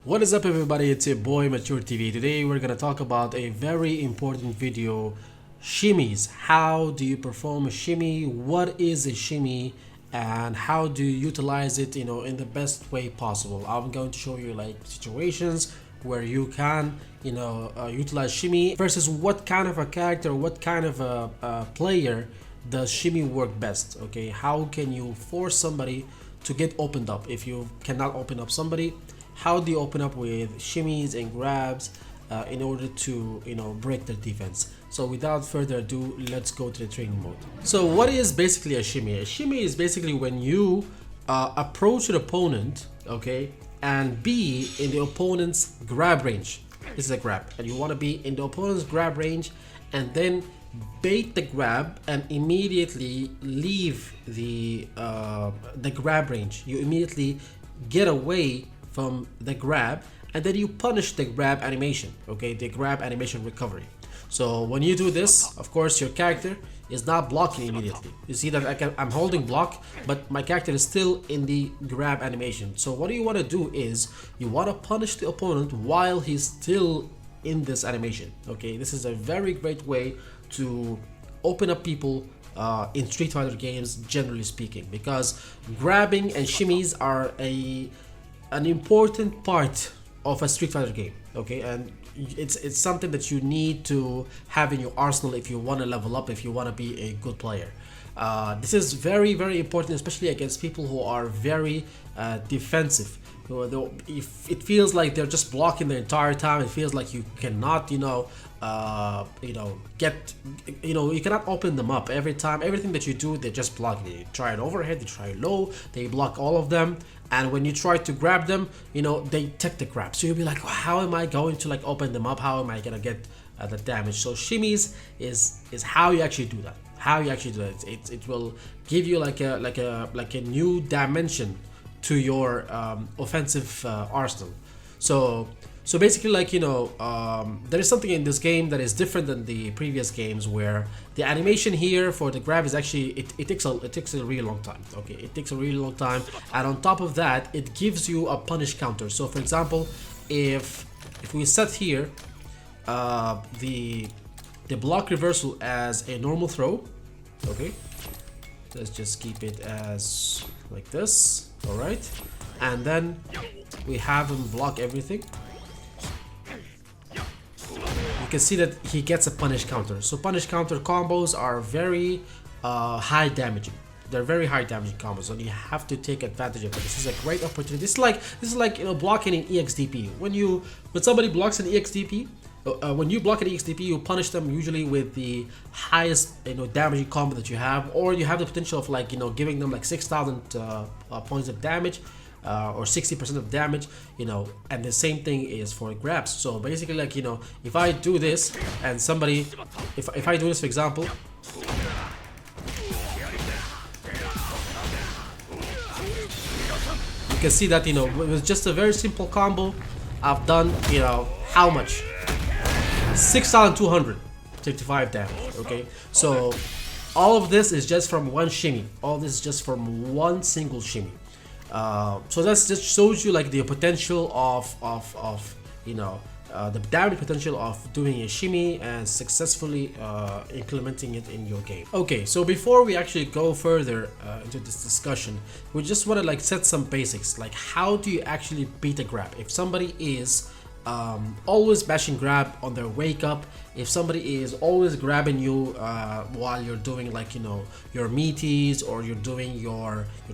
What is up everybody, it's your boy MachoorTV. Today we're gonna talk about a very important video, shimmies. How do you perform a shimmy? What is a shimmy? And how do you utilize it, in the best way possible. I'm going to show you like situations where you can, utilize shimmy versus what kind of a character, what kind of a player does shimmy work best. Okay, how can you force somebody to get opened up if you cannot open up somebody? How do you open up with shimmies and grabs in order to break their defense? So without further ado, let's go to the training mode. So what is basically a shimmy? A shimmy is basically when you approach an opponent, okay, and be in the opponent's grab range. This is a grab, and you want to be in the opponent's grab range and then bait the grab and immediately leave the grab range. You immediately get away from the grab and then you punish the grab animation, okay, the grab animation recovery. So when you do this, of course your character is not blocking immediately. You see that I'm holding block, but my character is still in the grab animation. So what you want to do is you want to punish the opponent while he's still in this animation. Okay, this is a very great way to open up people in Street Fighter games, generally speaking, because grabbing and shimmies are an important part of a Street Fighter game, okay, and it's something that you need to have in your arsenal if you want to level up, if you want to be a good player. This is very, very important, especially against people who are very defensive. If it feels like they're just blocking the entire time, it feels like you cannot, you cannot open them up every time. Everything that you do, they just block. They try it overhead, they try it low, they block all of them. And when you try to grab them, they take the grab. So you'll be like, how am I going to like open them up? How am I gonna get the damage? So shimmies is how you actually do that. How you actually do that. It will give you like a new dimension to your offensive arsenal. So basically, there is something in this game that is different than the previous games, where the animation here for the grab is actually it takes a really long time. Okay, it takes a really long time, and on top of that, it gives you a punish counter. So for example, if we set here the block reversal as a normal throw, okay, let's just keep it as like this. All right, and then we have him block everything. You can see that he gets a punish counter. So punish counter combos are very high damaging. They're very high damaging combos, and you have to take advantage of it. This is a great opportunity. This is like blocking an EXDP. When somebody blocks an EXDP, when you block an EXDP, you punish them usually with the highest damaging combo that you have, or you have the potential of giving them like 6,000 points of damage. Or 60% of damage, and the same thing is for grabs. So basically, if I do this and somebody, if I do this, for example, you can see that with just a very simple combo, I've done how much? 6,255 damage. Okay, so all of this is just from one shimmy. All this is just from one single shimmy. So that just shows you like the potential of the damage potential of doing a shimmy and successfully implementing it in your game. Okay, so before we actually go further into this discussion, we just want to set some basics, like how do you actually beat a grab? If somebody is always bashing grab on their wake up, if somebody is always grabbing you while you're doing your meaties, or you're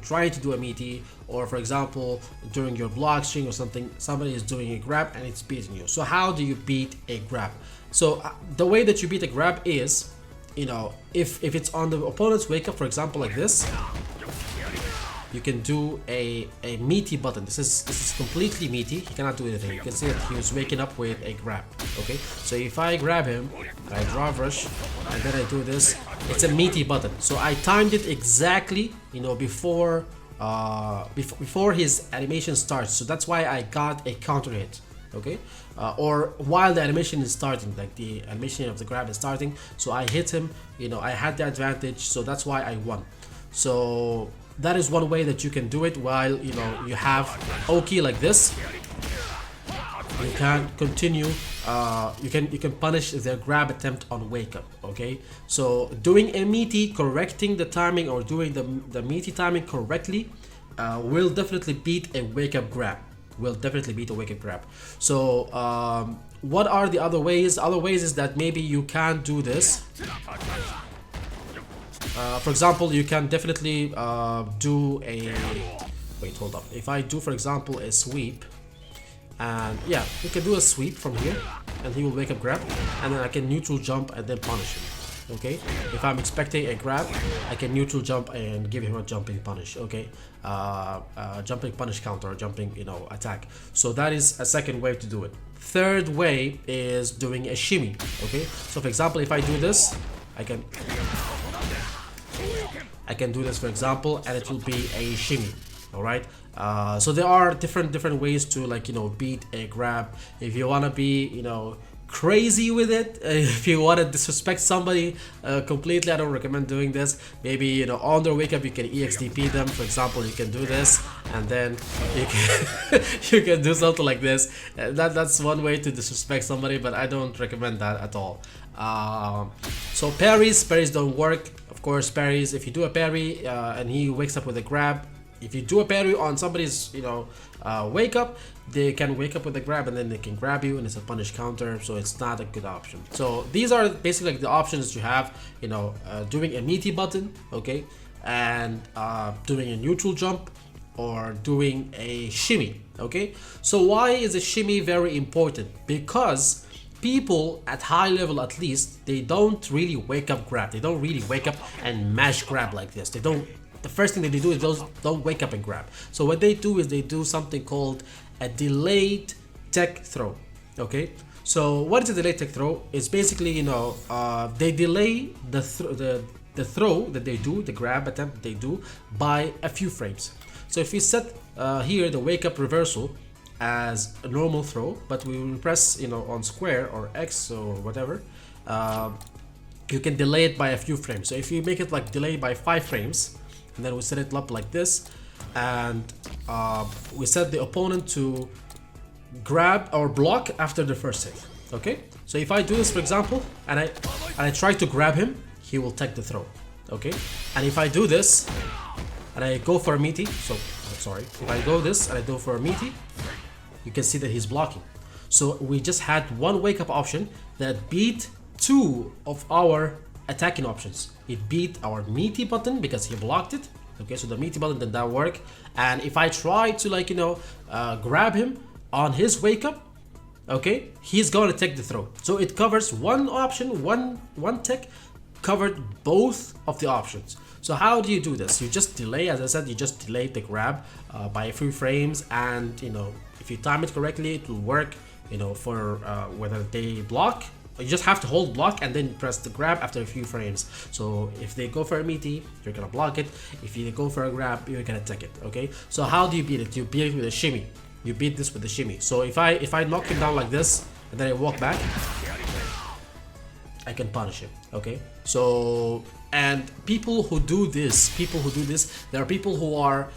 trying to do a meaty, or for example during your block string or something, somebody is doing a grab and it's beating you. So how do you beat a grab? So the way that you beat a grab is, if it's on the opponent's wake up, for example like this, you can do a meaty button. This is completely meaty. He cannot do anything. You can see that he was waking up with a grab. Okay, so if I grab him, I draw rush, and then I do this, it's a meaty button. So I timed it exactly, before his animation starts. So that's why I got a counter hit. Okay, or while the animation is starting, like the animation of the grab is starting, so I hit him. I had the advantage, so that's why I won. So that is one way that you can do it while you have Oki like this. you can continue, you can punish their grab attempt on wake up. Okay, so doing a meaty, correcting the timing, or doing the meaty timing correctly will definitely beat a wake up grab. So what are the other ways? Other ways is that maybe you can do this. For example, you can definitely do a, wait, hold up. If I do, for example, a sweep, and yeah, you can do a sweep from here, and he will wake up grab, and then I can neutral jump and then punish him. Okay, if I'm expecting a grab, I can neutral jump and give him a jumping punish. Okay, jumping punish counter, or jumping, you know, attack. So that is a second way to do it. Third way is doing a shimmy. Okay, so for example, if I do this, I can do this, for example, and it will be a shimmy. All right, so there are different ways to, like, you know, beat a grab. If you want to be, you know, crazy with it, if you want to disrespect somebody completely, I don't recommend doing this. Maybe, you know, on their wake up, you can EXDP them. For example, you can do this, and then you can you can do something like this. That's one way to disrespect somebody, but I don't recommend that at all. So parries don't work. Of course, parries, if you do a parry and he wakes up with a grab, if you do a parry on somebody's, you know, wake up, they can wake up with a grab, and then they can grab you, and it's a punish counter, so it's not a good option. So these are basically like the options you have, you know, doing a meaty button, okay, and doing a neutral jump, or doing a shimmy. Okay, so why is a shimmy very important? Because people at high level, at least, they don't really wake up grab. They don't really wake up and mash grab like this. They don't. The first thing that they do is don't wake up and grab. So what they do is they do something called a delayed tech throw. Okay, so what is a delayed tech throw? It's basically, you know, they delay the throw that they do, the grab attempt that they do, by a few frames. So if we set here the wake up reversal as a normal throw, but we will press, you know, on square or X or whatever, you can delay it by a few frames. So if you make it like delay by 5 frames, and then we set it up like this, and we set the opponent to grab or block after the first hit. Okay, so if I do this, for example, and I try to grab him, he will take the throw. Okay, and if I do this and I go for a meaty, so sorry, if I go this and I go for a meaty, you can see that he's blocking. So we just had one wake up option that beat 2 of our attacking options. It beat our meaty button because he blocked it. Okay, so the meaty button did not work, and if I try to, like, you know, grab him on his wake up, okay, he's going to take the throw. So it covers one option, one tech covered both of the options. So how do you do this? You just delay, as I said, you just delay the grab by a few frames, and, you know, if you time it correctly, it will work, you know, for whether they block. You just have to hold block and then press the grab after a few frames. So if they go for a meaty, you're gonna block it. If you go for a grab, you're gonna take it. Okay, so how do you beat it? You beat it with a shimmy. You beat this with a shimmy. So if I knock him down like this and then I walk back, I can punish him. Okay, so, and people who do this, there are people who are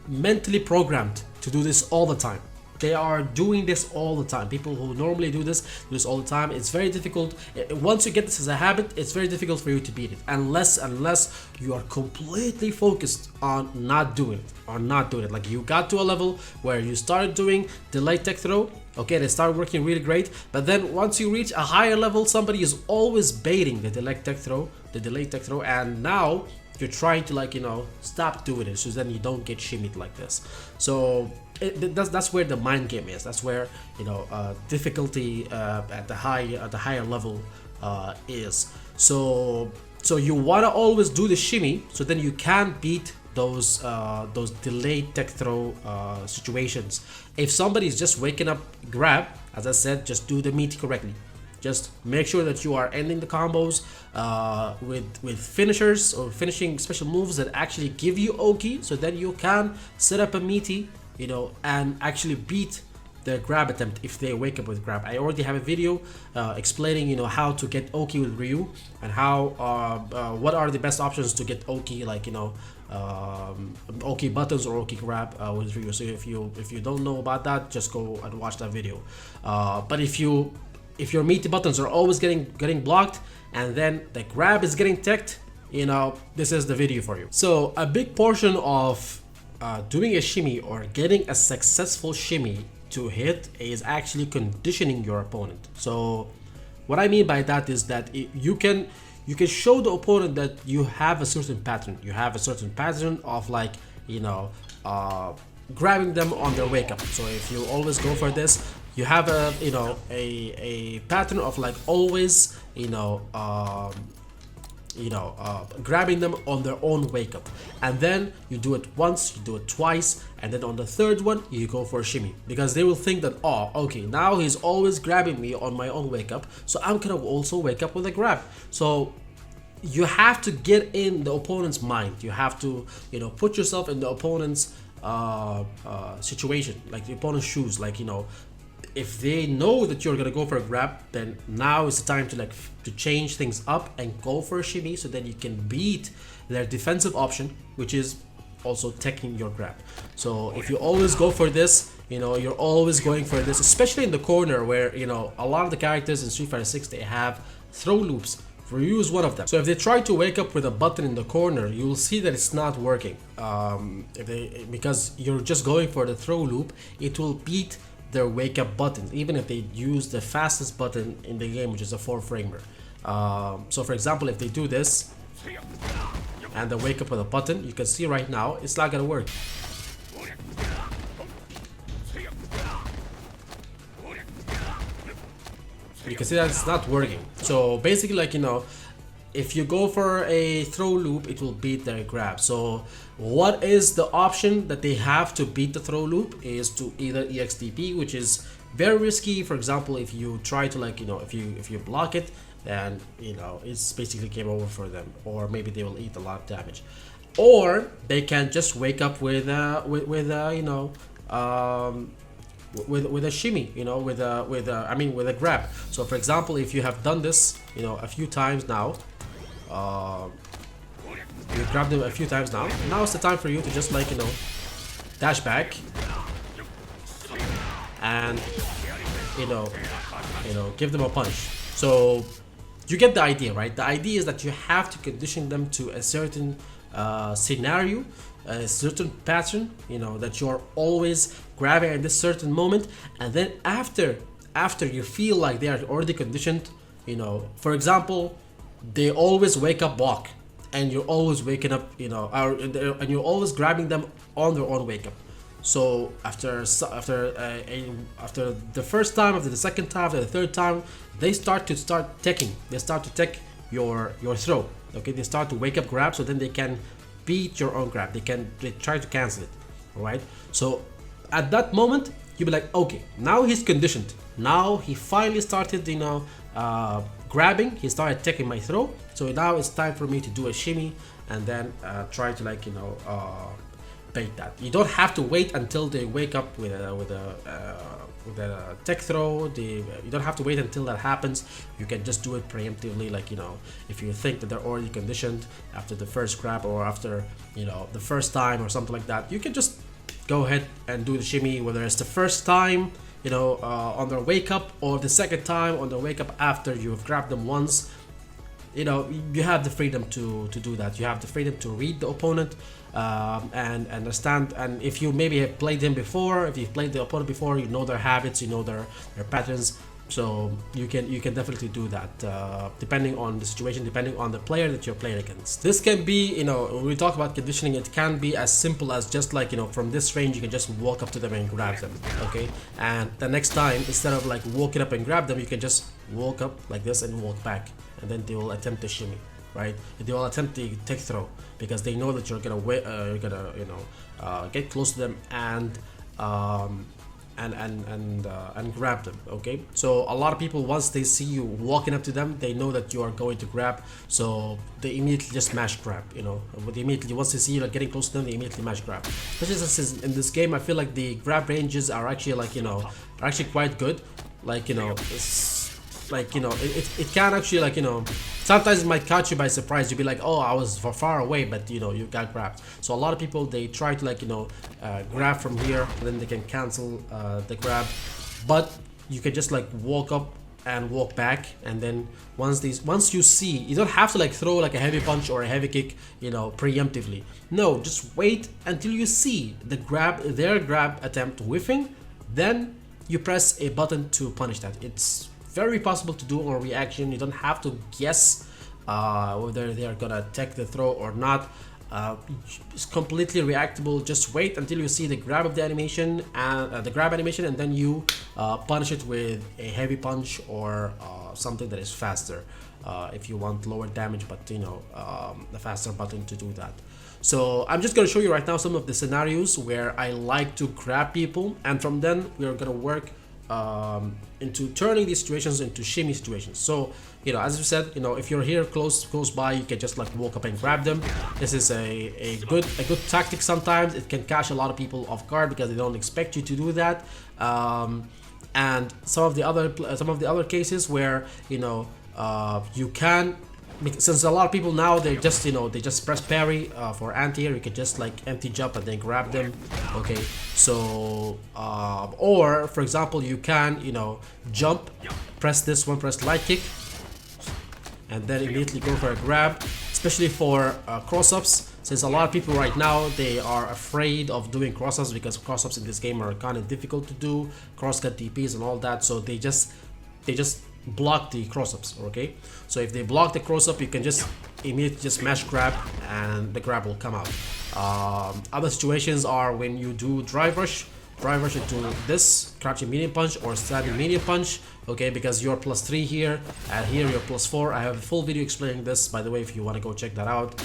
mentally programmed to do this all the time. They are doing this all the time. People who normally do this all the time. It's very difficult. Once you get this as a habit, it's very difficult for you to beat it, unless you are completely focused on not doing it, Like, you got to a level where you started doing delayed tech throw. Okay, they start working really great, but then once you reach a higher level, somebody is always baiting the delayed tech throw, and now you're trying to, like, you know, stop doing it, so then you don't get shimmied like this. So that's where the mind game is. That's where, you know, difficulty at the higher level is. So you wanna always do the shimmy, so then you can beat those delayed tech throw situations. If somebody is just waking up grab, as I said, just do the meaty correctly. Just make sure that you are ending the combos with finishers or finishing special moves that actually give you Oki, so then you can set up a meaty, you know, and actually beat their grab attempt if they wake up with grab. I already have a video explaining, you know, how to get Oki with Ryu, and how what are the best options to get Oki, like, you know, Oki buttons or Oki grab with Ryu. So if you don't know about that, just go and watch that video. But if your meaty buttons are always getting blocked, and then the grab is getting teched, you know, this is the video for you. So a big portion of doing a shimmy or getting a successful shimmy to hit is actually conditioning your opponent. So what I mean by that is that you can show the opponent that you have a certain pattern. You have a certain pattern of, like, you know, grabbing them on their wake up. So if you always go for this, you have a, you know, a pattern of, like, always, you know, grabbing them on their own wake up, and then you do it once, you do it twice, and then on the third one you go for a shimmy, because they will think that, oh, okay, now he's always grabbing me on my own wake up, so I'm gonna also wake up with a grab. So you have to get in the opponent's mind. You have to, you know, put yourself in the opponent's situation, like the opponent's shoes. Like, you know, if they know that you're gonna go for a grab, then now is the time to, like, to change things up and go for a shimmy, so that you can beat their defensive option, which is also taking your grab. So if you always go for this, you know, you're always going for this, especially in the corner, where, you know, a lot of the characters in Street Fighter 6, they have throw loops. Ryu is one of them. So if they try to wake up with a button in the corner, you will see that it's not working. Because you're just going for the throw loop, it will beat their wake up buttons, even if they use the fastest button in the game, which is a 4-framer. So for example, if they do this and they wake up with a button, you can see right now it's not gonna work. You can see that it's not working. So basically, like, you know, if you go for a throw loop, it will beat their grab. So what is the option that they have to beat the throw loop is to either EXDP, which is very risky. For example, if you try to, like, you know, if you block it, then, you know, it's basically game over for them, or maybe they will eat a lot of damage. Or they can just wake up with you know, with a shimmy, you know, with a grab. So for example, if you have done this, you know, a few times now, you grab them a few times now. Now it's the time for you to just, like, you know, dash back and, you know, give them a punch. So you get the idea, right? The idea is that you have to condition them to a certain scenario, a certain pattern, you know, that you're always grabbing at this certain moment, and then after you feel like they are already conditioned, you know, for example, they always wake up walk, and you're always waking up, you know, and you're always grabbing them on their own wake up. So after the first time, after the second time, after the third time, they start teching. They start to tech your throw. Okay, they start to wake up grab, so then they can beat your own grab. They try to cancel it. All right. So at that moment, you'll be like, okay, now he's conditioned. Now he finally started, you know, grabbing. He started taking my throw. So now it's time for me to do a shimmy, and then try to, like, you know, bait that. You don't have to wait until they wake up with a tech throw. You don't have to wait until that happens. You can just do it preemptively, like, you know, if you think that they're already conditioned after the first grab, or after, you know, the first time or something like that, you can just go ahead and do the shimmy, whether it's the first time, you know, on their wake up, or the second time on their wake up after you've grabbed them once. You know, you have the freedom to do that. You have the freedom to read the opponent and understand. And if you maybe have played him before, if you've played the opponent before, you know their habits, you know their patterns. So you can definitely do that, depending on the situation, depending on the player that you're playing against. This can be, you know, when we talk about conditioning, it can be as simple as just, like, you know, from this range you can just walk up to them and grab them, okay? And the next time, instead of, like, walking up and grab them, you can just walk up like this and walk back, and then they will attempt the shimmy, right? They will attempt the tech throw, because they know that you're gonna get close to them and and grab them. Okay, so a lot of people, once they see you walking up to them, they know that you are going to grab, so they immediately just mash grab. You know, they immediately, once they see you like getting close to them, they immediately mash grab. Especially since in this game I feel like the grab ranges are actually like, you know, are actually quite good. Like, you know, it's like, you know, it can actually, like, you know, sometimes it might catch you by surprise. You'll be like, oh, I was far away, but you know, you got grabbed. So a lot of people, they try to, like, you know, grab from here, and then they can cancel the grab, but you can just like walk up and walk back, and then once you see, you don't have to like throw like a heavy punch or a heavy kick, you know, preemptively. No, just wait until you see their grab attempt whiffing, then you press a button to punish that. It's very possible to do on reaction. You don't have to guess whether they are gonna take the throw or not. It's completely reactable. Just wait until you see the grab of the animation and the grab animation, and then you punish it with a heavy punch or something that is faster if you want lower damage, but you know, the faster button to do that. So I'm just going to show you right now some of the scenarios where I like to grab people, and from then we are going to work into turning these situations into shimmy situations. So, you know, as we said, you know, if you're here close by, you can just like walk up and grab them. This is a good tactic. Sometimes it can catch a lot of people off guard because they don't expect you to do that. And some of the other cases where, you know, you can, since a lot of people now, they just, you know, they just press parry for anti-air. You can just like empty jump and then grab them. Okay, so or for example, you can, you know, jump, press this one, press light kick, and then immediately go for a grab, especially for cross-ups, since a lot of people right now, they are afraid of doing cross-ups because cross-ups in this game are kind of difficult to do, cross-cut DPs and all that. So they just block the cross-ups. Okay, so if they block the cross-up, you can just immediately just mash grab and the grab will come out. Other situations are when you do drive rush into this crouching medium punch or standing medium punch. Okay, because you're +3 here and here you're +4. I have a full video explaining this, by the way, if you want to go check that out.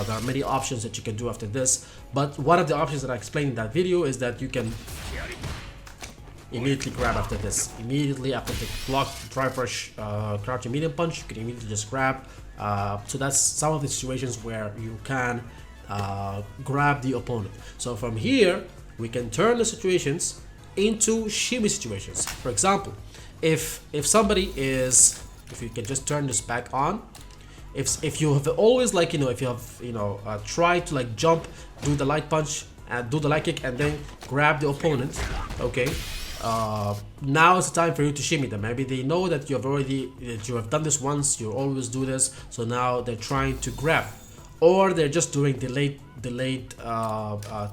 There are many options that you can do after this, but one of the options that I explained in that video is that you can immediately grab after this. Immediately after the blocked drive rush crouching medium punch, you can immediately just grab. So that's some of the situations where you can grab the opponent. So from here, we can turn the situations into shimmy situations. For example, if somebody is, if you can just turn this back on, if you have always, like, you know, if you have, you know, tried to like jump, do the light punch and do the light kick and then grab the opponent, okay, now it's time for you to shimmy them. Maybe they know that you have done this once, you always do this, so now they're trying to grab, or they're just doing delayed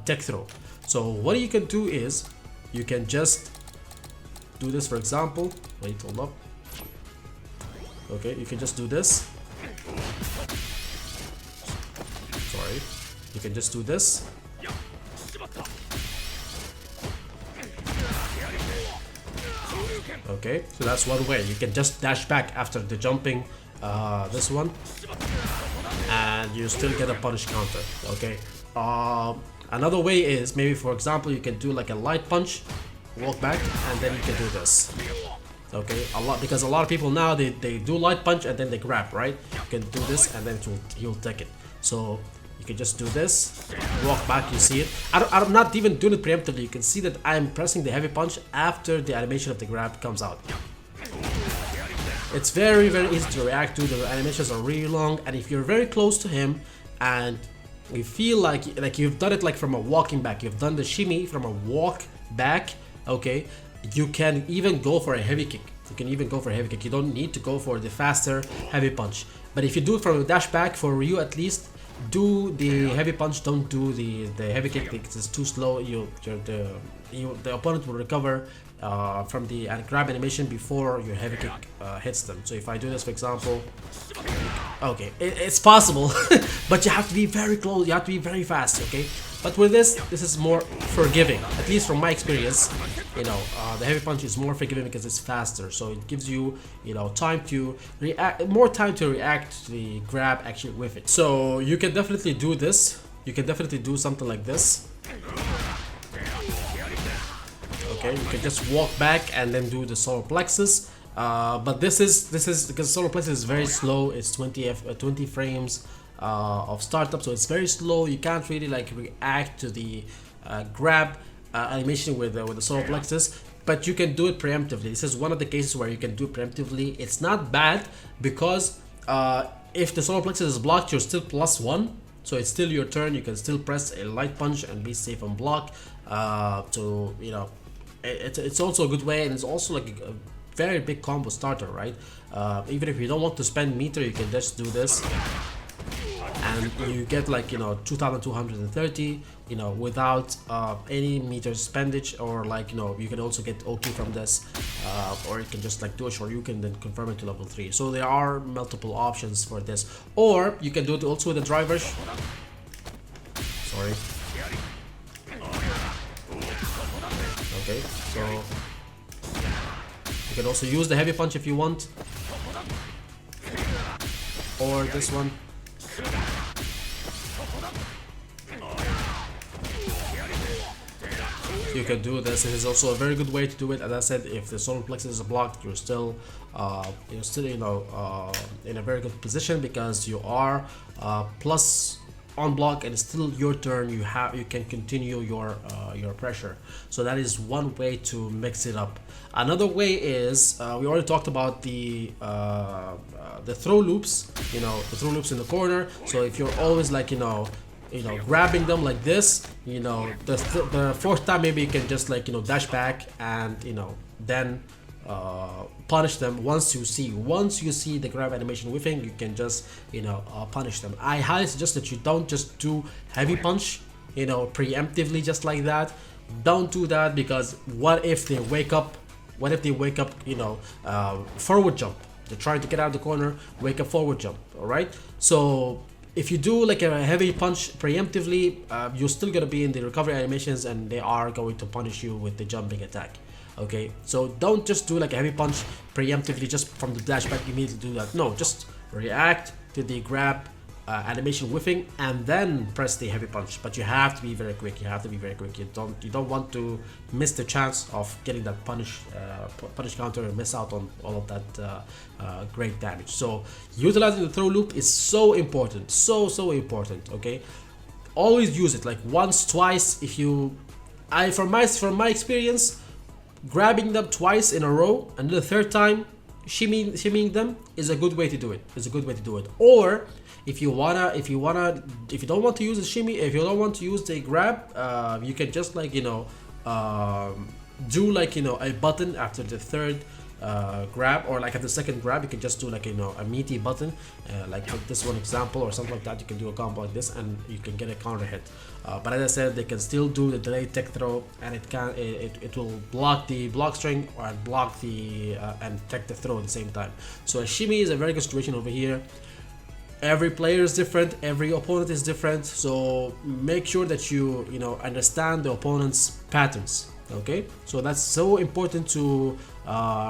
tech throw. So what you can do is you can just do this. For example, wait, hold up. Okay, you can just do this. Sorry, you can just do this. Okay, so that's one way. You can just dash back after the jumping this one, and you still get a punish counter. Okay, another way is maybe, for example, you can do like a light punch, walk back, and then you can do this. Okay, because a lot of people now they do light punch and then they grab, right? You can do this and then he'll take it. So you can just do this, walk back, you see it. I'm not even doing it preemptively. You can see that I'm pressing the heavy punch after the animation of the grab comes out. It's very, very easy to react to. The animations are really long, and if you're very close to him and you feel like you've done it like from a walking back, you've done the shimmy from a walk back, okay, you can even go for a heavy kick. You don't need to go for the faster heavy punch. But if you do it from a dash back, for you at least, do the heavy punch, don't do the heavy kick. It's too slow. The opponent will recover from the grab animation before your heavy kick hits them. So if I do this, for example, okay, it's possible, but you have to be very close, you have to be very fast, okay? But with this is more forgiving, at least from my experience. You know, the heavy punch is more forgiving because it's faster, so it gives you, you know, time to react, more time to react to the grab actually with it. So you can definitely do this. You can definitely do something like this. Okay, you can just walk back and then do the solar plexus. But this is because solar plexus is very slow. It's 20 frames of startup, so it's very slow. You can't really like react to the grab animation with the solar plexus, but you can do it preemptively. This is one of the cases where you can do it preemptively. It's not bad because if the solar plexus is blocked, you're still +1, so it's still your turn. You can still press a light punch and be safe on block. So you know, it's also a good way, and it's also like a very big combo starter, right? Even if you don't want to spend meter, you can just do this and you get like, you know, 2230, you know, without any meter spendage, or like, you know, you can also get OK from this, or you can just like do a short, you can then confirm it to level 3. So there are multiple options for this, or you can do it also with the drivers. Sorry. Okay, so you can also use the heavy punch if you want, or this one. You can do this. It is also a very good way to do it. As I said, if the solar plexus is blocked, you're still you know, in a very good position, because you are plus on block and it's still your turn. You can continue your pressure. So that is one way to mix it up. Another way is we already talked about the throw loops. You know, the throw loops in the corner. So if you're always like, you know, grabbing them like this, you know, the fourth time maybe you can just like, you know, dash back and, you know, then punish them. Once you see the grab animation whiffing, you can just, you know, punish them. I highly suggest that you don't just do heavy punch, you know, preemptively just like that. Don't do that, because what if they wake up, you know, forward jump, they're trying to get out of the corner, wake up, forward jump. All right, so if you do like a heavy punch preemptively, you're still gonna be in the recovery animations, and they are going to punish you with the jumping attack. Okay, so don't just do like a heavy punch preemptively just from the dash back, immediately do that. No, just react to the grab animation whiffing and then press the heavy punch. But you have to be very quick. You don't want to miss the chance of getting that punish counter and miss out on all of that great damage. So utilizing the throw loop is so important, so important. Okay, always use it like once, twice. If you, from my experience, grabbing them twice in a row and the third time shimmying them is a good way to do it. Or if you don't want to use the shimmy, if you don't want to use the grab, you can just like, you know, do like, you know, a button after the third grab, or like at the second grab you can just do like, you know, a meaty button, like this one example or something like that. You can do a combo like this and you can get a counter hit. But as I said, they can still do the delayed tech throw, and it will block the block string and block the and tech the throw at the same time. So a shimmy is a very good situation over here. Every player is different, every opponent is different, so make sure that you know, understand the opponent's patterns. Okay, so that's so important to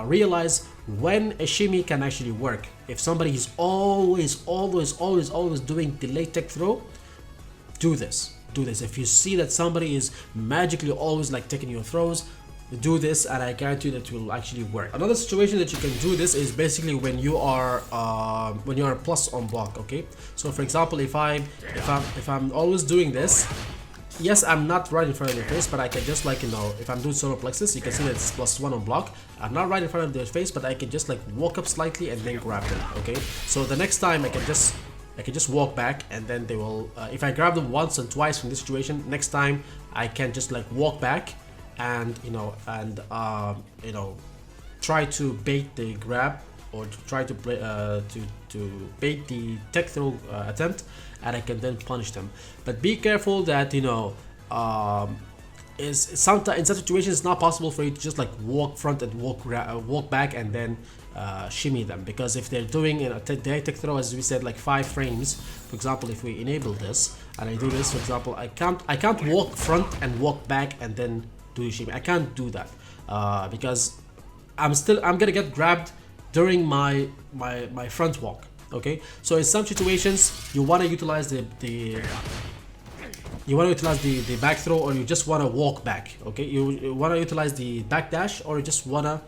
realize when a shimmy can actually work. If somebody is always doing delayed tech throw, do this. If you see that somebody is magically always like taking your throws, do this, and I guarantee that it will actually work. Another situation that you can do this is basically when you are plus on block. Okay, so for example, if I'm always doing this, yes, I'm not right in front of their face, but I can just like, you know, if I'm doing solar plexus, you can see that it's +1 on block. I'm not right in front of their face, but I can just like walk up slightly and then grab them. Okay, so the next time I can just walk back, and then they will, if I grab them once and twice from this situation, next time I can just like walk back and, you know, try to bait the grab, or to try to play to bait the tech throw attempt, and I can then punish them. But be careful that, you know, is sometimes in such situations it's not possible for you to just like walk front and walk back and then shimmy them, because if they're doing a tech throw, as we said, like 5 frames, for example, if we enable this and I do this, for example, I can't walk front and walk back and then do the shimmy. I can't do that because I'm gonna get grabbed during my front walk. Okay, so in some situations you want to utilize the you want to utilize the back throw, or you just want to walk back. Okay, you want to utilize the back dash, or you just want to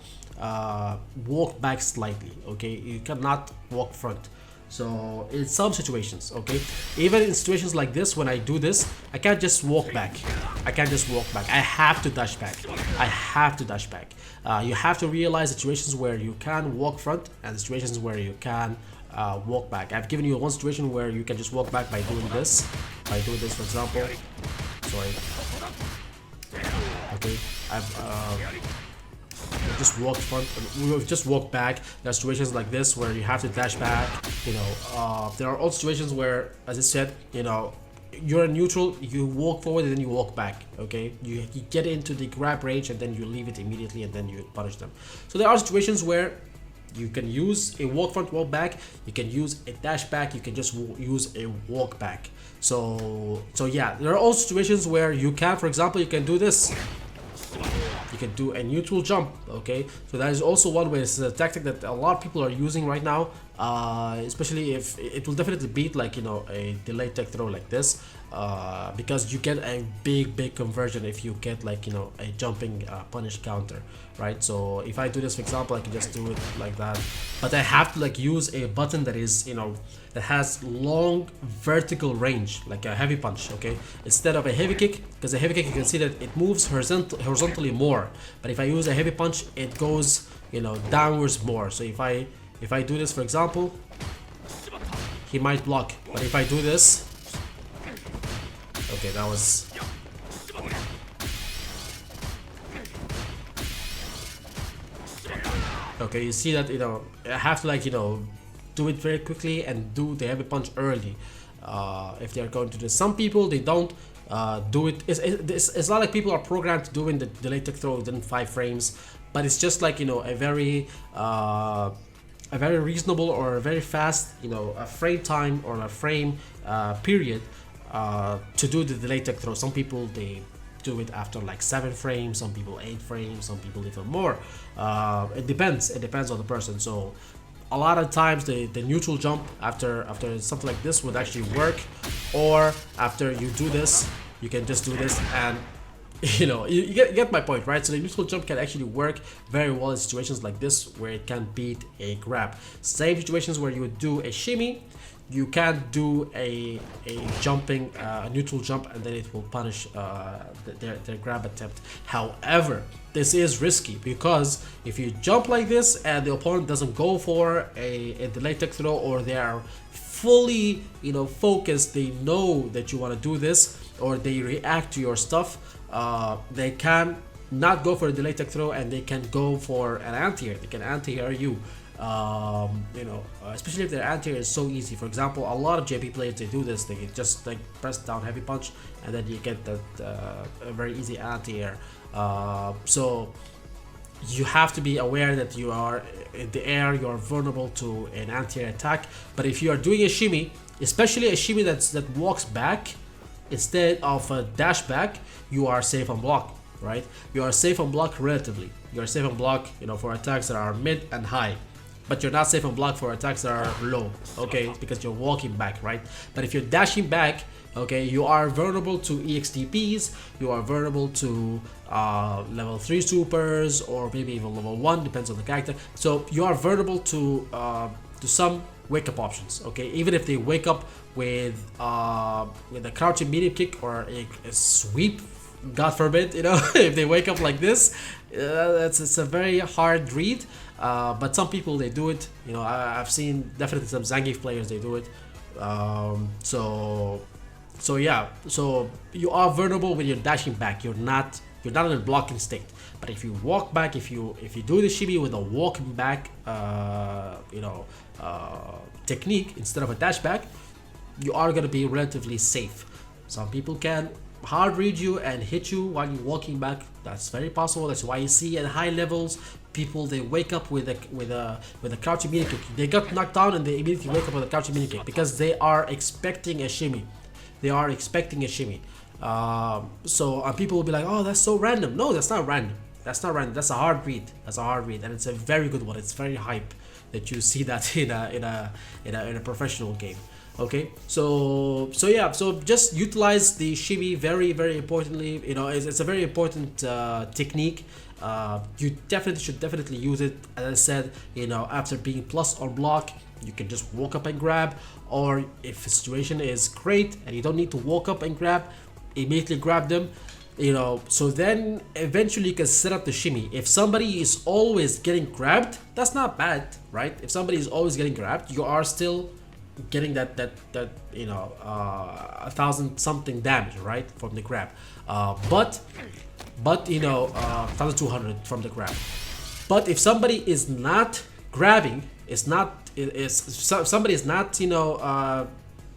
walk back slightly. Okay, you cannot walk front. So in some situations, okay, even in situations like this, when I do this, I can't just walk back. I can't just walk back. I have to dash back. I have to dash back. You have to realize situations where you can walk front and situations where you can walk back. I've given you one situation where you can just walk back by doing this. By doing this, for example. Sorry. Okay, I've just walked front, we've just walked back. There are situations like this where you have to dash back. You know, there are also situations where, as I said, you know, you're in neutral, you walk forward and then you walk back. Okay, you get into the grab range and then you leave it immediately and then you punish them. So there are situations where you can use a walk front, walk back. You can use a dash back. You can just use a walk back. So yeah, there are also situations where you can, for example, you can do this. You can do a neutral jump. Okay, so that is also one way. It's a tactic that a lot of people are using right now, especially if it will definitely beat, like, you know, a delayed tech throw like this, because you get a big conversion if you get, like, you know, a jumping punish counter, right? So if I do this, for example, I can just do it like that, but I have to, like, use a button that is, you know, that has long vertical range, like a heavy punch. Okay, instead of a heavy kick, because a heavy kick, you can see that it moves horizontally more, but if I use a heavy punch, it goes, you know, downwards more. So if I do this, for example, he might block, but if I do this, okay, that was, okay, you see that, you know, I have to, like, you know, do it very quickly and do the heavy punch early. If they are going to do this, some people, they don't do it. It's not like people are programmed to doing the delayed tech throw within 5 frames, but it's just, like, you know, a very reasonable or a very fast, you know, a frame time or a frame period to do the delayed tech throw. Some people, they do it after like 7 frames, some people 8 frames, some people even more. It depends on the person. So a lot of times the neutral jump after something like this would actually work, or after you do this, you can just do this, and you know, you get my point, right? So the neutral jump can actually work very well in situations like this where it can beat a grab. Same situations where you would do a shimmy, you can't do a jumping neutral jump and then it will punish their grab attempt. However, this is risky, because if you jump like this and the opponent doesn't go for a delayed tech throw, or they are fully, you know, focused, they know that you want to do this, or they react to your stuff, they can not go for a delayed tech throw and they can go for an anti-air. They can anti-air you. You know, especially if their anti-air is so easy. For example, a lot of JP players, they do this. They just, like, press down heavy punch and then you get that a very easy anti-air. So you have to be aware that you are in the air, you are vulnerable to an anti-air attack. But if you are doing a shimmy, especially a shimmy that walks back instead of a dash back, you are safe on block, right? You are safe on block relatively. You are safe on block, you know, for attacks that are mid and high, but you're not safe on block for attacks that are low, okay, because you're walking back, right? But if you're dashing back, okay, you are vulnerable to EXTPs, you are vulnerable to level 3 supers, or maybe even level 1, depends on the character. So you are vulnerable to some wake up options, okay? Even if they wake up with a crouching medium kick or a sweep, God forbid, you know, if they wake up like this, it's a very hard read. But some people, they do it, you know. I've seen definitely some Zangief players, they do it. So yeah, so you are vulnerable when you're dashing back. You're not in a blocking state. But if you walk back, if you do the shimmy with a walking back, you know, technique instead of a dash back, you are gonna be relatively safe. Some people can hard read you and hit you while you're walking back. That's very possible. That's why you see at high levels people, they wake up with a crouching medium kick. They got knocked down and they immediately wake up with a crouching medium kick because they are expecting a shimmy. They are expecting a shimmy. So people will be like, "Oh, that's so random." No, that's not random. That's not random. That's a hard read. That's a hard read, and it's a very good one. It's very hype that you see that in a professional game. Okay, so yeah, so just utilize the shimmy very importantly. You know, it's a very important technique. You definitely use it. As I said, you know, after being plus or block, you can just walk up and grab, or if the situation is great and you don't need to walk up and grab, immediately grab them. You know, so then eventually you can set up the shimmy. If somebody is always getting grabbed, that's not bad, right? If somebody is always getting grabbed, you are still getting that you know, 1,000 something damage, right, from the grab. But you know, 1,200 from the grab. But if somebody is not grabbing, somebody is not, you know,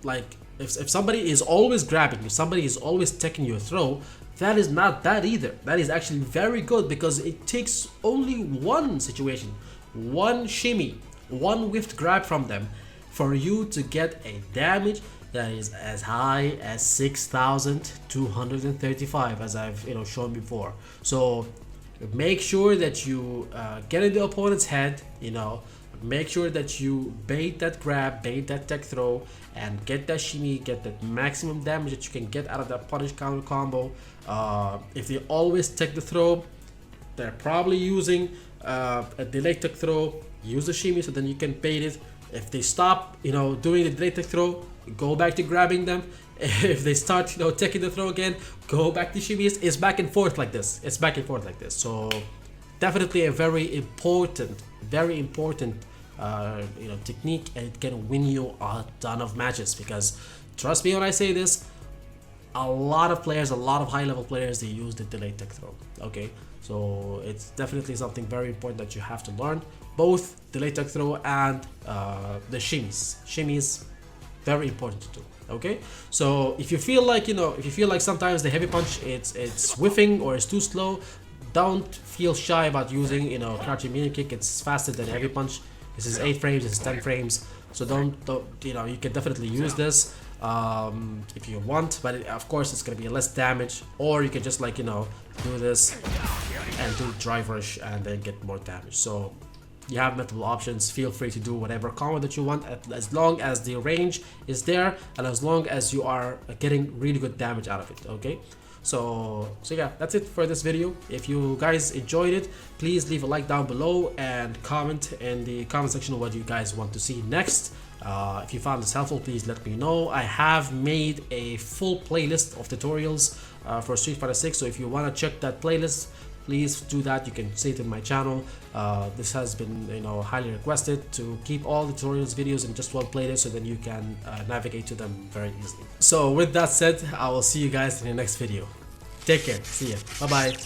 like if somebody is always grabbing, if somebody is always taking your throw, that is not that either. That is actually very good, because it takes only one situation, one shimmy, one whiffed grab from them, for you to get a damage that is as high as 6,235, as I've, you know, shown before. So make sure that you get in the opponent's head, you know, make sure that you bait that grab, bait that tech throw, and get that shimmy, get that maximum damage that you can get out of that punish counter combo. If they always take the throw, they're probably using a delay tech throw. Use the shimmy so then you can bait it. If they stop, you know, doing the delay tech throw, go back to grabbing them. If they start, you know, taking the throw again, go back to shimmies. It's back and forth like this. It's back and forth like this. So definitely a very important you know, technique, and it can win you a ton of matches. Because trust me when I say this, a lot of players, a lot of high level players, they use the delay tech throw. Okay, so it's definitely something very important that you have to learn, both delay tech throw and the shimmies, very important to do. Okay, so if you feel like, you know, if you feel like sometimes the heavy punch it's whiffing or it's too slow, don't feel shy about using, you know, crouching medium kick. It's faster than heavy punch. This is 8 frames, this is 10 frames, so don't you know, you can definitely use this if you want, but of course it's gonna be less damage. Or you can just, like, you know, do this and do drive rush and then get more damage. So you have multiple options. Feel free to do whatever combo that you want, as long as the range is there and as long as you are getting really good damage out of it. Okay, so yeah, that's it for this video. If you guys enjoyed it, please leave a like down below and comment in the comment section what you guys want to see next. If you found this helpful, please let me know. I have made a full playlist of tutorials for Street Fighter 6, so if you want to check that playlist, please do that. You can see it in my channel. This has been, you know, highly requested to keep all the tutorials videos in just one playlist, so then you can navigate to them very easily. So with that said, I will see you guys in the next video. Take care. See ya. Bye bye.